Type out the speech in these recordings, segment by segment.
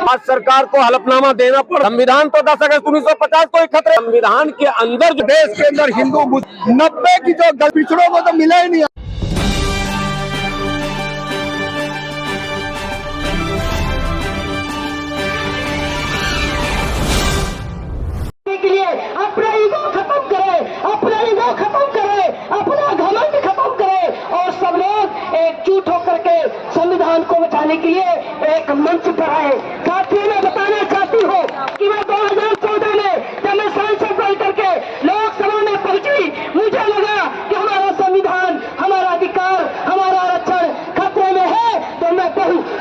आज सरकार को हलफनामा देना पड़ा। संविधान तो 10 अगस्त 1950 को ही खतरे। संविधान के अंदर जो देश के अंदर हिंदू 90 की जो पिछड़ों को तो मिला ही नहीं। के लिए अपना ईगो खत्म करे, अपना ईगो खत्म करे, अपना घमंड खत्म करे और सब लोग एकजुट होकर के संविधान को बचाने के लिए एक मंच पर आए। साथियों, मैं बताना चाहती हूँ कि मैं 2014 में जब मैं सांसद बन करके लोकसभा में पहुंची, मुझे लगा कि हमारा संविधान, हमारा अधिकार, हमारा आरक्षण खतरे में है, तो मैं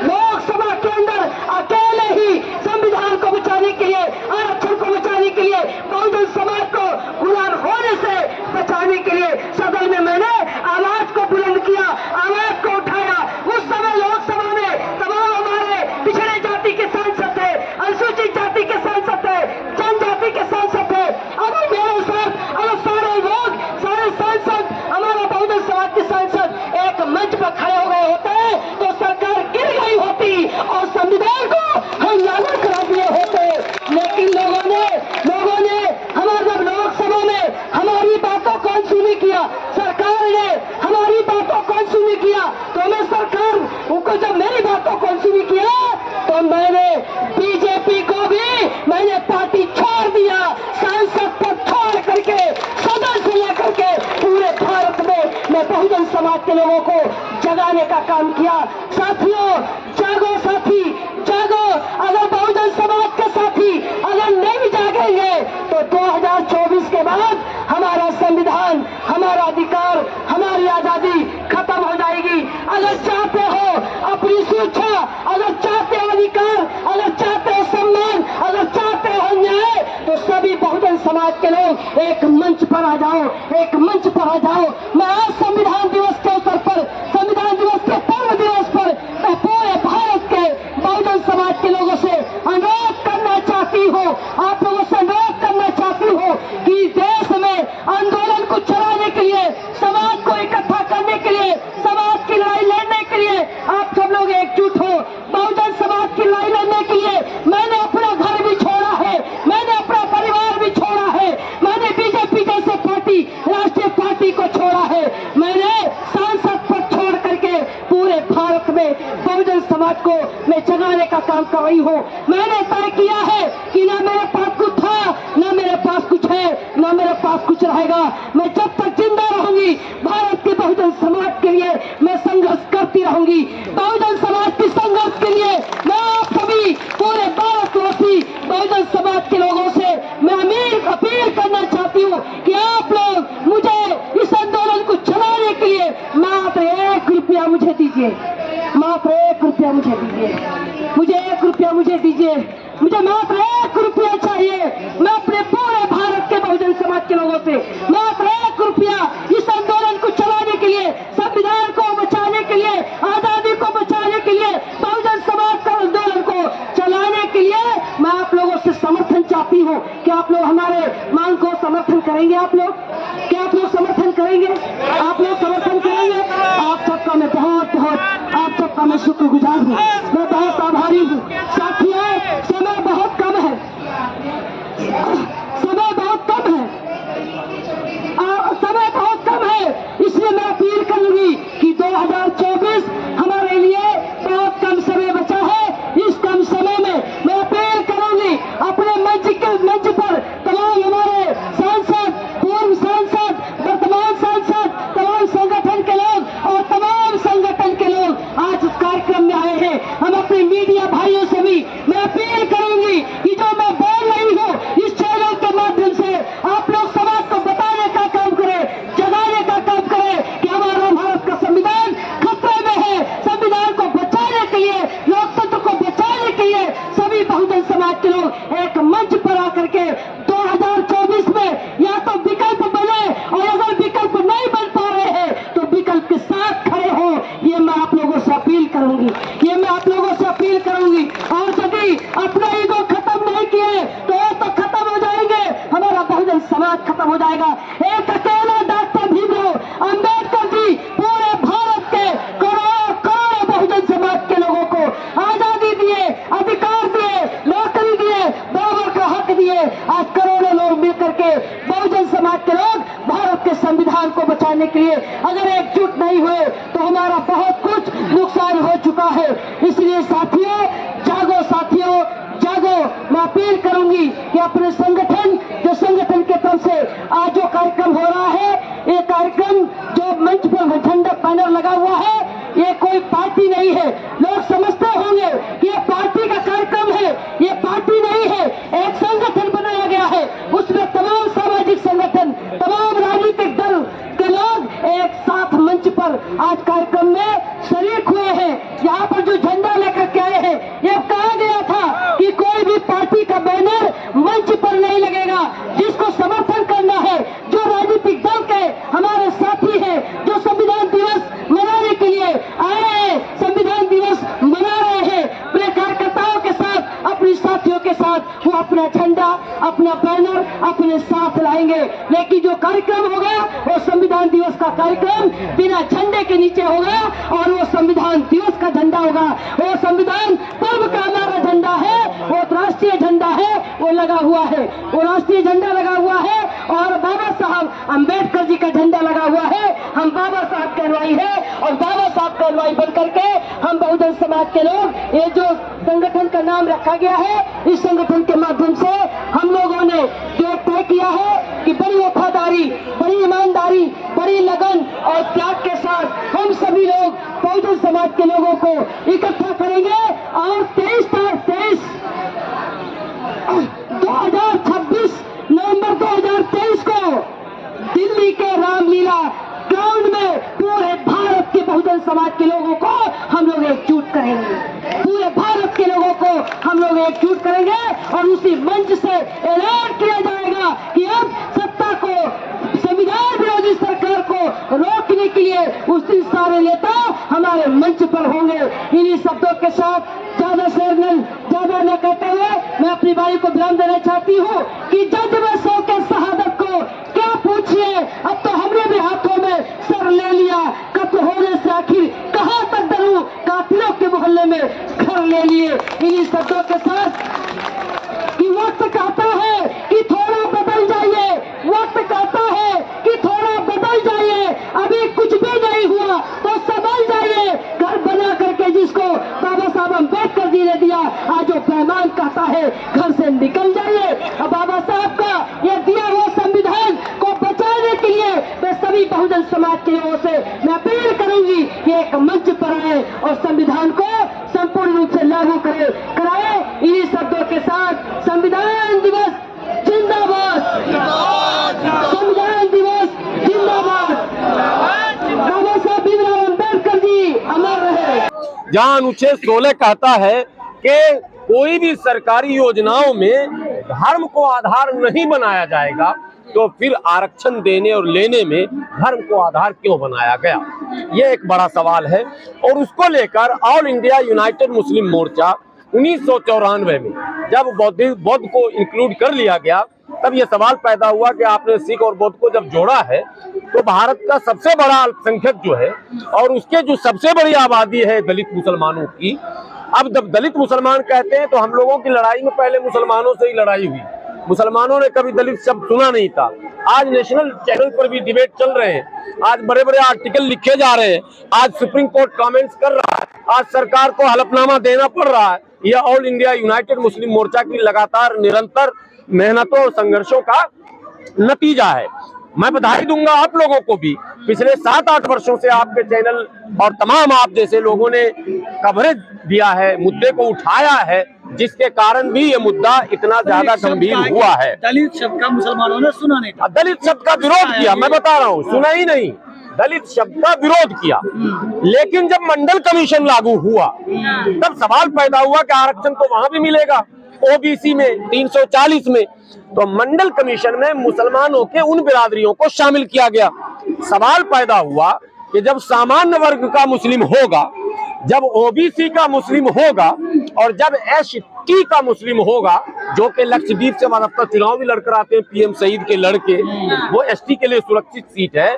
लोकसभा के अंदर अकेले ही संविधान को बचाने के लिए, आरक्षण को बचाने के लिए, बहुजन समाज को गुलाम होने से बचाने के लिए सदन में मैंने आवाज को बुलंद किया, आवाज को उठाया। उस समय लोकसभा में तमाम हमारे पिछड़े जाति के सांसद थे, अनुसूचित जाति के सांसद थे, जनजाति के सांसद थे। अगर मेरे साथ अगर सारे लोग, सारे सांसद, हमारा बहुजन समाज के सांसद एक मंच पर खड़े हो गए होते तो सरकार गिर गई होती और संविधान को हम लागू करा दिए होते। लेकिन लोगों ने हमारे जब लोकसभा में हमारी बातों को अनसुनी किया, सरकार ने हमारी बातों को अनसुनी किया, तो मैं सरकार उनको जब मेरी बातों को अनसुनी किया तो मैंने बीजेपी को भी मैंने पार्टी छोड़ दिया, सांसद पद छोड़ करके सदन से लेकर के पूरे भारत में मैं बहुजन समाज के लोगों को जगाने का काम किया। साथियों, जागो साथी, जागो। अगर बहुजन समाज के साथी अगर नहीं जागेंगे तो 2024 के बाद हमारा संविधान, हमारा अधिकार, हमारी आजादी खत्म हो जाएगी। अगर चाहते हो अपनी सुरक्षा, अगर चाहते हो अधिकार, अगर चाहते हो सम्मान, अगर चाहते हो न्याय, तो सभी बहुजन समाज के लोग एक मंच पर आ जाओ, एक मंच पर आ जाओ। मैं आज संविधान दिवस के अवसर पर, संविधान दिवस के पूर्व दिवस पर मैं पूरे भारत के बहुजन समाज के लोगों से अनुरोध करना चाहती हूँ, आप लोगों से अनुरोध करना चाहती हूँ कि देश में आंदोलन को चलाने के लिए, समाज को इकट्ठा करने के लिए, समाज की लड़ाई लड़ने के लिए आप सब लोग एकजुट हो। बहुजन समाज की लड़ाई लड़ने के लिए मैंने अपना घर भी छोड़ा है, मैंने अपना परिवार भी छोड़ा है, मैंने बीजेपी जैसे पार्टी, राष्ट्रीय पार्टी को छोड़ा है, मैंने सांसद पद छोड़ करके पूरे भारत में बहुजन समाज को मैं जगाने का काम कर रही हूँ। मैंने तय किया है कि ना मेरे पास कुछ था, ना मेरे पास कुछ है, ना मेरे पास कुछ रहेगा। मैं जब तक जिंदा रहूंगी भारत के बहुजन समाज के लिए मैं संघर्ष करती रहूंगी। बहुजन समाज के संघर्ष के लिए मैं आप सभी पूरे भारतवासी बहुजन समाज के लोगों से मैं अपील करना चाहती हूँ कि आप लोग मुझे इस आंदोलन को चलाने के लिए मात्र 1 रुपया मुझे दीजिए, मात्र 1 रुपया मुझे दीजिए, मुझे 1 रुपया मुझे दीजिए, मुझे मात्र 1 रुपया चाहिए। मैं अपने पूरे भारत के बहुजन समाज के लोगों से मात्र 1 रुपया इस आंदोलन को चलाने के लिए, संविधान को बचाने के लिए, आजादी को बचाने के लिए, बहुजन समाज का आंदोलन को चलाने के लिए मैं आप लोगों से समर्थन चाहती हूँ कि आप लोग हमारे मांग को समर्थन करेंगे। आप लोग क्या आप लोग समर्थन करेंगे? आप लोग समर्थन करेंगे? आप सबका मैं बहुत बहुत आप सबका मैं शुक्रगुजार हूँ, मैं बहुत आभारी हूँ। साथियों, समय बहुत कम है, समय बहुत कम है, समय बहुत कम है, इसलिए मैं अपील करूंगी कि 2024 हमारे लिए बहुत कम समय बचा है। इस कम समय में मैं अपील करूंगी अपने मंच पर तमाम हमारे सांसद, पूर्व सांसद, वर्तमान सांसद, तमाम संगठन के लोग और तमाम संगठन के लोग आज इस कार्यक्रम में आए हैं। हम अपने मीडिया भाइयों से भी मैं अपील करूंगी कि जो मैं बोल रही हूँ इस चैनल के माध्यम से आप लोग समाज को बताने का काम करें, जगाने का काम करें कि हमारा भारत का संविधान खतरे में है। संविधान को बचाने के लिए, लोकतंत्र को बचाने के लिए सभी बहुजन समाज के लोग एक मंच पर आकर के 2024 में या तो विकल्प बने और अगर विकल्प नहीं बन पा रहे हैं तो विकल्प के साथ खड़े हो। ये मैं आप लोगों से अपील करूंगी, ये मैं आप लोगों से अपील करूंगी। और यदि अपना ईगो खत्म नहीं किए तो ये तो खत्म हो जाएंगे, हमारा बहुजन समाज खत्म हो जाएगा। एक अकेला डॉक्टर भीमराव अंबेडकर जी पूरे भारत के करोड़ों बहुजन समाज के लोगों को आजादी दिए, अधिकार दिए, चुका है। इसलिए साथियों, जागो साथियों, जागो। मैं अपील करूंगी कि अपने संगठन के तरफ से आज जो कार्यक्रम हो रहा है, ये कार्यक्रम जो मंच पर झंडा बैनर लगा हुआ है, ये कोई पार्टी नहीं है। लोग समझते होंगे कि ये पार्टी का कार्यक्रम है, ये पार्टी नहीं है, एक संगठन बनाया गया है। उसमें तमाम सामाजिक संगठन, तमाम राजनीतिक दल के लोग एक साथ मंच पर आज कार्यक्रम में शरीक हुए हैं। यहाँ पर जो झंडा लेकर के आए हैं, ये कहा गया था कि कोई भी पार्टी का बैनर मंच पर नहीं लगेगा। जिसको समर्थन करना है, जो राजनीतिक दल के हमारे साथी हैं, जो संविधान दिवस मनाने के लिए आए हैं, संविधान दिवस मना रहे हैं, अपने कार्यकर्ताओं के साथ, अपने साथियों के साथ, वो अपना झंडा, अपना बैनर अपने साथ लाएंगे। लेकिन जो कार्यक्रम होगा वो संविधान दिवस का कार्यक्रम बिना झंडे के नीचे होगा, और वो संविधान दिवस का झंडा होगा। वो संविधान पर्व का हमारा झंडा है, वो राष्ट्रीय झंडा है, वो लगा हुआ है, वो राष्ट्रीय झंडा लगा हुआ है, और बाबा साहब अंबेडकर जी का झंडा लगा हुआ है। हम बाबा साहब के अनुयायी है, और बाबा साहब के अनुयायी बन करके हम बहुजन समाज के लोग, ये जो संगठन का नाम रखा गया है, इस संगठन के माध्यम से हम लोगों ने जो तय किया है कि बड़ी वफादारी, बड़ी ईमानदारी, बड़ी लगन और त्याग के साथ हम सभी लोग बहुजन समाज के लोगों को इकट्ठा करेंगे, और 23 नवंबर 2023 को दिल्ली के रामलीला ग्राउंड में पूरे भारत के बहुजन समाज के लोगों को हम लोग एकजुट करेंगे। पूरे भारत के लोगों को हम लोग एकजुट करेंगे, और उसी मंच से ऐलान किया जाएगा कि अब सत्ता को, संविधान विरोधी सरकार को रोकने के लिए उस दिन सारे नेता हमारे मंच पर होंगे। इन्हीं शब्दों के साथ ज्यादा न कहते हुए मैं अपनी बारी को विराम देना चाहती हूँ कि जज में सौ के शहादत को क्या पूछिए, अब तो हमने भी हाथों में सर ले लिया। कत्ल होने से आखिर कहाँ तक डरूं, कातिलों के मोहल्ले में घर ले लिए। इन्हीं शब्दों के साथ कि वक्त कहता है कि थोड़ा बदल जाइए, वक्त कहता है कि थोड़ा बदल जाइए, अभी कुछ भी नहीं हुआ तो संभल जाइए। घर बना करके जिसको बाबा साहब अंबेडकर जी ने दिया, आज वो पैमान कहता है घर से निकल जाइए। और बाबा साहब का यह दिया हुआ संविधान को बचाने के लिए मैं सभी बहुजन समाज के लोगों से मैं अपील करूंगी कि एक मंच पर आए और संविधान को संपूर्ण रूप से लागू कराए। इन्हीं शब्दों के साथ संविधान दिवस जिंदाबाद, संविधान दिवस जिंदाबाद, बाबा साहब भीमराव अम्बेडकर जी अमर रहे। जहां अनुच्छेद 16 कहता है कि कोई भी सरकारी योजनाओं में धर्म को आधार नहीं बनाया जाएगा, तो फिर आरक्षण देने और लेने में धर्म को आधार क्यों बनाया गया, ये एक बड़ा सवाल है। और उसको लेकर ऑल इंडिया यूनाइटेड मुस्लिम मोर्चा 1994 में जब बौद्ध को इंक्लूड कर लिया गया, तब ये सवाल पैदा हुआ कि आपने सिख और बौद्ध को जब जोड़ा है तो भारत का सबसे बड़ा अल्पसंख्यक जो है और उसके जो सबसे बड़ी आबादी है दलित मुसलमानों की, अब जब दलित मुसलमान कहते हैं तो हम लोगों की लड़ाई में पहले मुसलमानों से ही लड़ाई हुई। मुसलमानों ने कभी दलित शब्द सुना नहीं था। आज नेशनल चैनल पर भी डिबेट चल रहे हैं, आज बड़े बड़े आर्टिकल लिखे जा रहे हैं, आज सुप्रीम कोर्ट कमेंट्स कर रहा है, आज सरकार को हलफनामा देना पड़ रहा है। यह ऑल इंडिया यूनाइटेड मुस्लिम मोर्चा की लगातार निरंतर मेहनतों और संघर्षों का नतीजा है। मैं बधाई दूंगा आप लोगों को भी, पिछले 7-8 वर्षों से आपके चैनल और तमाम आप जैसे लोगों ने कवरेज दिया है, मुद्दे को उठाया है, जिसके कारण भी ये मुद्दा इतना ज्यादा गंभीर हुआ है। दलित शब्द का मुसलमानों ने सुना नहीं था, दलित शब्द का विरोध किया, मैं बता रहा हूँ, सुना ही नहीं, दलित शब्द का विरोध किया। लेकिन जब मंडल कमीशन लागू हुआ तब सवाल पैदा हुआ कि आरक्षण तो वहां भी मिलेगा, ओबीसी में 340 में, तो मंडल कमीशन में मुसलमानों के उन बिरादरियों को शामिल किया गया। सवाल पैदा हुआ कि जब सामान्य वर्ग का मुस्लिम होगा, जब ओबीसी का मुस्लिम होगा और जब एसटी का मुस्लिम होगा, जो कि लक्षद्वीप से हमारा चुनाव भी लड़कर आते हैं, पीएम शहीद के लड़के, वो एसटी के लिए सुरक्षित सीट है,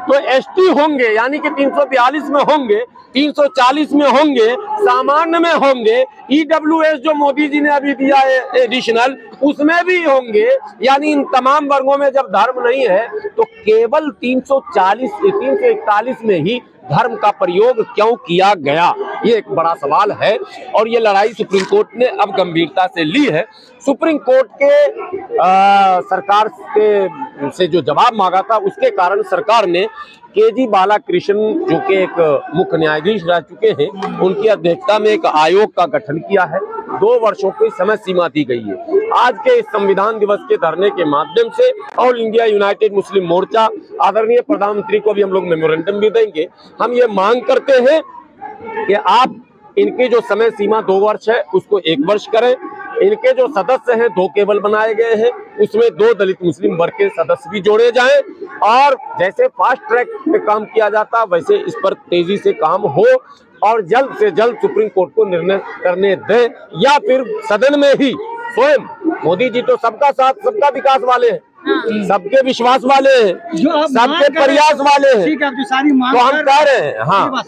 तो एसटी होंगे यानी कि 342 में होंगे, 340 में होंगे, सामान्य में होंगे, ईडब्ल्यूएस जो मोदी जी ने अभी दिया है एडिशनल, उसमें भी होंगे। यानी इन तमाम वर्गों में जब धर्म नहीं है तो केवल 341 में ही धर्म का प्रयोग क्यों किया गया, ये एक बड़ा सवाल है। और ये लड़ाई सुप्रीम कोर्ट ने अब गंभीरता से ली है। सुप्रीम कोर्ट के सरकार से जो जवाब मांगा था, उसके कारण सरकार ने केजी बालाकृष्ण, जो कि एक मुख्य न्यायाधीश रह चुके हैं, उनकी अध्यक्षता में एक आयोग का गठन किया है। 2 वर्षों की समय सीमा दी गई है। आज के इस संविधान दिवस के धरने के माध्यम से ऑल इंडिया यूनाइटेड मुस्लिम मोर्चा, आदरणीय प्रधानमंत्री को भी हम लोग मेमोरेंडम भी देंगे। हम ये मांग करते हैं कि आप इनकी जो समय सीमा 2 वर्ष है, उसको 1 वर्ष करें। इनके जो सदस्य हैं 2 केवल बनाए गए हैं, उसमें 2 दलित मुस्लिम वर्ग के सदस्य भी जोड़े जाएं, और जैसे फास्ट ट्रैक पे काम किया जाता वैसे इस पर तेजी से काम हो, और जल्द से जल्द सुप्रीम कोर्ट को निर्णय करने दें, या फिर सदन में ही स्वयं, मोदी जी तो सबका साथ सबका विकास वाले हैं, सबके विश्वास वाले हैं, सबके प्रयास वाले हैं। ठीक है, आप जो सारी मांग तो हम कह रहे हैं, हाँ,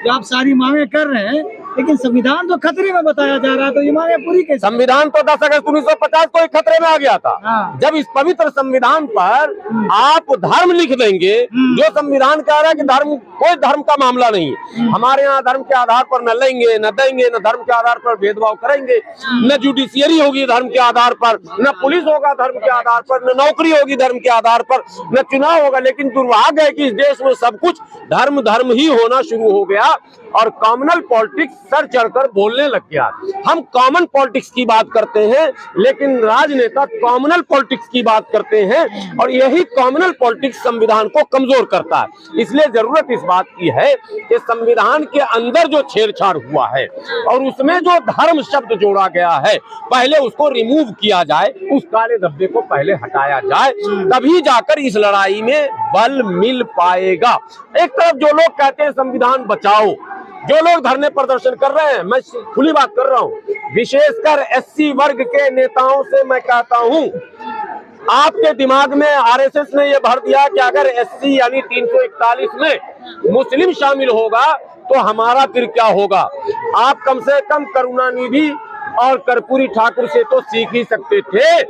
जो आप सारी मांगे कर रहे हैं, लेकिन संविधान तो खतरे में बताया जा रहा है, तो ये मांगे पूरी कैसे? संविधान तो 10 अगस्त 1950 को ही खतरे में आ गया था। जब इस पवित्र संविधान पर आप धर्म लिख देंगे, जो संविधान कह रहा है कि धर्म, कोई धर्म का मामला नहीं है, हमारे यहाँ धर्म के आधार पर न लेंगे न देंगे, न धर्म के आधार पर भेदभाव करेंगे, न जुडिशियरी होगी धर्म के आधार पर, न पुलिस होगा धर्म के आधार पर, न नौकरी होगी धर्म के आधार पर, न चुनाव होगा। लेकिन दुर्भाग्य है कि इस देश में सब कुछ धर्म धर्म ही होना शुरू हो गया, और कॉमनल पॉलिटिक्स सर चढ़कर बोलने लग गया। हम कॉमन पॉलिटिक्स की बात करते हैं, लेकिन राजनेता कॉमनल पॉलिटिक्स की बात करते हैं, और यही कॉमनल पॉलिटिक्स संविधान को कमजोर करता है। इसलिए जरूरत इस बात की है कि संविधान के अंदर जो छेड़छाड़ हुआ है और उसमें जो धर्म शब्द जोड़ा गया है, पहले उसको रिमूव किया जाए, उस काले धब्बे को पहले हटाया जाए, तभी जाकर इस लड़ाई में बल मिल पाएगा। एक तरफ जो लोग कहते हैं संविधान बचाओ, जो लोग धरने प्रदर्शन कर रहे हैं, मैं खुली बात कर रहा हूं, विशेषकर एससी वर्ग के नेताओं से मैं कहता हूं, आपके दिमाग में आरएसएस ने यह भर दिया कि अगर एससी यानी 341 में मुस्लिम शामिल होगा तो हमारा फिर क्या होगा। आप कम से कम करुणानिधि और कर्पूरी ठाकुर से तो सीख ही सकते थे।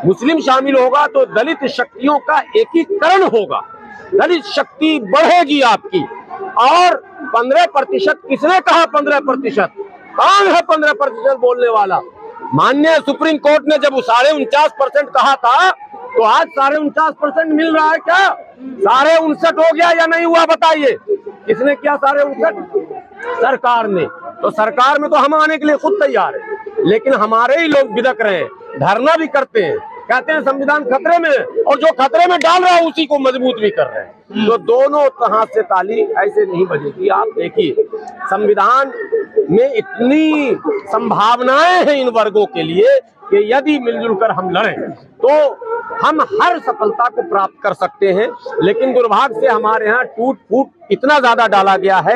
मुस्लिम शामिल होगा तो दलित शक्तियों का एकीकरण होगा, दलित शक्ति बढ़ेगी आपकी। और 15%, किसने कहा 15%? कौन है 15% बोलने वाला? माननीय सुप्रीम कोर्ट ने जब 49.5% कहा था, तो आज 49.5% मिल रहा है क्या? 59.5 हो गया या नहीं हुआ, बताइए। किसने किया 59? सरकार ने। तो सरकार में तो हम आने के लिए खुद तैयार है, लेकिन हमारे ही लोग बिदक रहे हैं, धरना भी करते हैं, कहते हैं संविधान खतरे में है, और जो खतरे में डाल रहा है उसी को मजबूत भी कर रहे हैं। तो दोनों तरह से ताली ऐसे नहीं बजेगी। आप देखिए, संविधान में इतनी संभावनाएं हैं इन वर्गों के लिए कि यदि मिलजुल कर हम लड़ें तो हम हर सफलता को प्राप्त कर सकते हैं। लेकिन दुर्भाग्य से हमारे यहाँ टूट फूट इतना ज्यादा डाला गया है।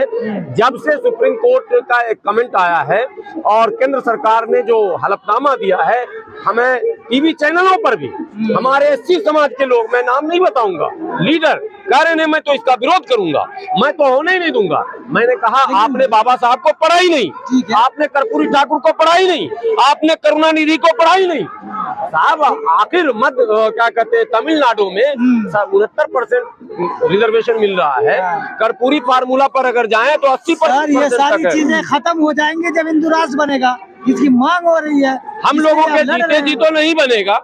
जब से सुप्रीम कोर्ट का एक कमेंट आया है और केंद्र सरकार ने जो हलफनामा दिया है, हमें टीवी चैनलों पर भी हमारे एससी समाज के लोग, मैं नाम नहीं बताऊंगा, लीडर कह रहे हैं मैं तो इसका विरोध करूंगा, मैं तो होने ही नहीं दूंगा। मैंने कहा आपने बाबा साहब को पढ़ा ही नहीं, आपने कर्पूरी ठाकुर को पढ़ा ही नहीं, आपने करुणानिधि को पढ़ा ही नहीं। साहब आखिर क्या कहते हैं, तमिलनाडु में 69% रिजर्वेशन मिल रहा है। कर्पूरी फार्मूला पर अगर जाएं तो 80%। ये सारी चीजें खत्म हो जाएंगे जब हिंदू राष्ट्र बनेगा, जिसकी मांग हो रही है। हम लोगों के जीते जी तो नहीं बनेगा,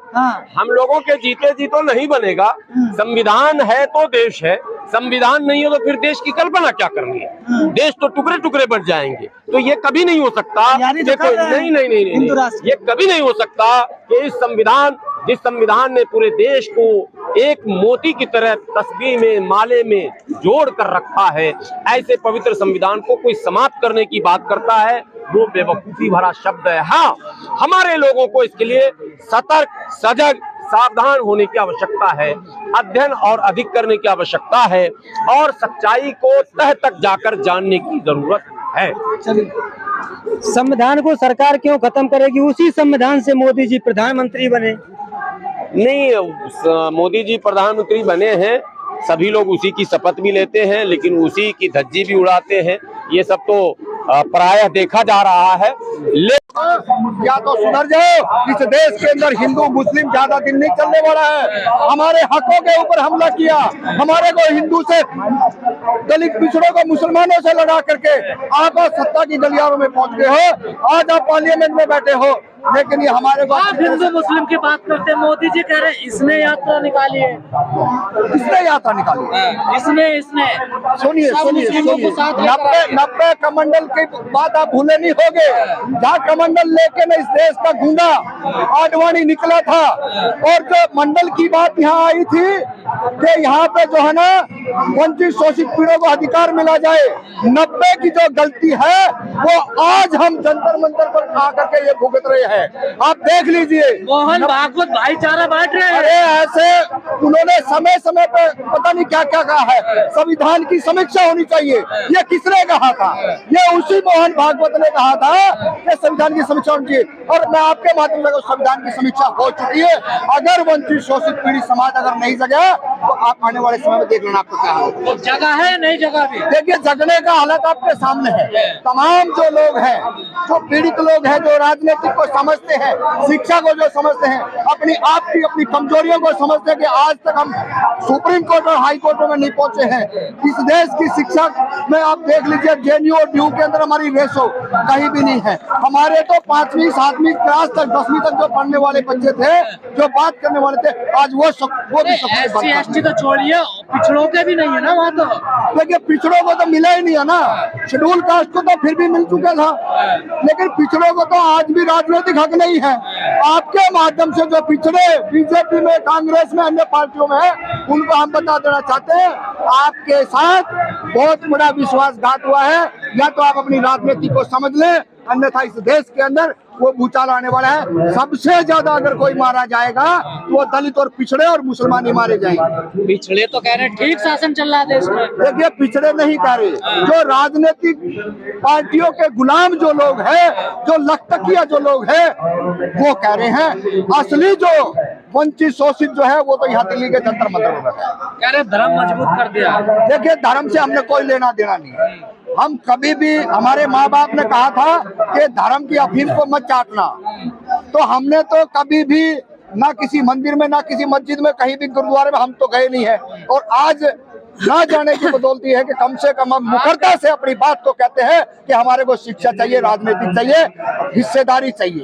हम लोगों के जीते जी तो नहीं बनेगा। संविधान है तो देश है, संविधान नहीं है तो फिर देश की कल्पना क्या करनी है? देश तो टुकड़े टुकड़े बढ़ जाएंगे। तो ये कभी नहीं हो सकता। देखो, नहीं नहीं नहीं नहीं, ये कभी नहीं हो सकता कि इस संविधान, जिस संविधान ने पूरे देश को एक मोती की तरह तस्बीह में, माले में जोड़ कर रखा है, ऐसे पवित्र संविधान को कोई समाप्त करने की बात करता है, वो बेवकूफी भरा शब्द है। हाँ, हमारे लोगों को इसके लिए सतर्क, सजग, सावधान होने की आवश्यकता है, अध्ययन और अधिक करने की आवश्यकता है, और सच्चाई को तह तक जाकर जानने की जरूरत है। संविधान को सरकार क्यों खत्म करेगी? उसी संविधान से मोदी जी प्रधानमंत्री बने। नहीं, मोदी जी प्रधानमंत्री बने हैं, सभी लोग उसी की शपथ भी लेते हैं, लेकिन उसी की धज्जी भी उड़ाते हैं। ये सब तो प्रायः देखा जा रहा है। या तो सुधर जाओ, इस देश के अंदर हिंदू मुस्लिम ज्यादा दिन नहीं चलने वाला है। हमारे हकों के ऊपर हमला किया, हमारे को हिंदू से दलित पिछड़ों को मुसलमानों से लड़ा करके आप आज सत्ता की गलियारों में पहुंच गए हो। आज आप पार्लियामेंट में बैठे हो, लेकिन ये हमारे को आप हिंदू मुस्लिम की बात करते हैं, मोदी जी कह रहे हैं इसने यात्रा निकाली है। किसने यात्रा निकाली? इसने सुनिए सुनिए, 90 कमंडल की बात आप भूले नहीं होगे। जहाँ कमंडल लेके न इस देश का गुंडा आडवाणी निकला था, और जो मंडल की बात यहाँ आई थी कि यहाँ पे जो है ना वंचित शोषित पीड़ों को अधिकार मिला जाए, 90 की जो गलती है वो आज हम जंतर मंतर पर आकर के ये भुगत रहे हैं। आप देख लीजिए, मोहन भागवत भाईचारा बांट रहे हैं। अरे ऐसे उन्होंने समय समय पे पता नहीं क्या क्या कहा है। संविधान की समीक्षा होनी चाहिए, ये किसने कहा था? ये उसी मोहन भागवत ने कहा था कि संविधान की समीक्षा होनी चाहिए। और मैं आपके माध्यम से संविधान की समीक्षा हो चुकी है। अगर वंचित शोषित पीड़ित समाज अगर नहीं जगा तो आप आने वाले समय में देख लेना आपको क्या हालत जगह है, नई जगह भी। देखिए, जगने का हालत आपके सामने है। तमाम जो लोग हैं, जो पीड़ित लोग हैं, जो राजनीतिक को समझते हैं, शिक्षा को जो समझते हैं, अपनी आप की अपनी कमजोरियों को समझते हैं कि आज तक हम सुप्रीम कोर्ट और हाई कोर्ट में नहीं पहुंचे हैं। इस देश की शिक्षा में आप देख लीजिए, जेएनयू और ड्यू के अंदर हमारी रेशो कहीं भी नहीं है। हमारे तो 5वीं 7वीं क्लास तक 10वीं तक जो पढ़ने वाले बच्चे थे, जो बात करने वाले थे, आज वो भी SC/ST तो छोड़िए, पिछड़ों के भी नहीं है ना वहाँ तो। देखिए, पिछड़ों को तो मिला ही नहीं है ना। शेड्यूल कास्ट को तो फिर भी मिल चुका था, लेकिन पिछड़ों को तो आज भी राजनीतिक हक नहीं है। आपके माध्यम से जो पिछड़े बीजेपी में, कांग्रेस में, अन्य पार्टियों में है, उनको हम बता देना चाहते हैं, आपके साथ बहुत बड़ा विश्वासघात हुआ है। या तो आप अपनी राजनीति को समझ लें, अन्यथा इस देश के अंदर वो भूचाल आने वाला है। सबसे ज्यादा अगर कोई मारा जाएगा तो वो दलित और पिछड़े और मुसलमान ही मारे जाएंगे। पिछड़े तो कह रहे हैं ठीक शासन चल रहा है देश में। देखिए, पिछड़े नहीं कह रहे, जो राजनीतिक पार्टियों के गुलाम जो लोग हैं, जो लखतकिया जो लोग हैं, वो कह रहे हैं। असली जो वंचित शोषित जो है वो तो यहाँ दिल्ली के जंतर मंतर में बैठा है। कह रहे धर्म मजबूत कर दिया। देखिए, धर्म से हमने कोई लेना देना नहीं है। हम कभी भी, हमारे माँ बाप ने कहा था कि धर्म की अफीम को मत चाटना, तो हमने तो कभी भी ना किसी मंदिर में, ना किसी मस्जिद में, कहीं भी गुरुद्वारे में हम तो गए नहीं है। और आज ना जाने की बदौलती है कि कम से कम हम मुखरता से अपनी बात को कहते हैं कि हमारे को शिक्षा चाहिए, राजनीतिक चाहिए, हिस्सेदारी चाहिए।